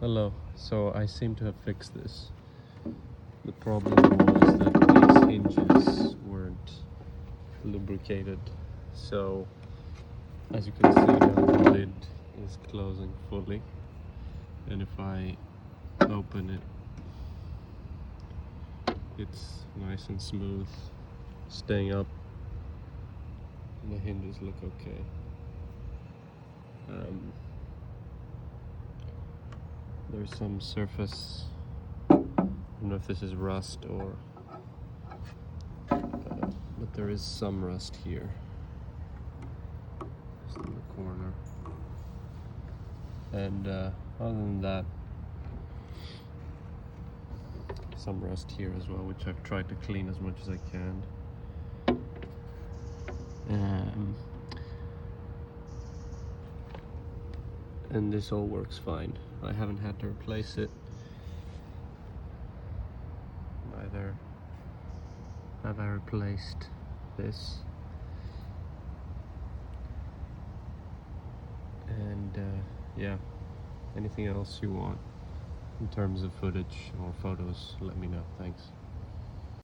Hello. So I seem to have fixed this. The problem was that these hinges weren't lubricated. So as you can see now, the lid is closing fully. And if I open it, it's nice and smooth, staying up. And the hinges look okay. There's some surface, I don't know if this is rust or, but there is some rust here, just in the corner. And other than that, some rust here as well, which I've tried to clean as much as I can. And this all works fine. I haven't had to replace it. Neither have I replaced this. And yeah, anything else you want in terms of footage or photos, let me know. Thanks.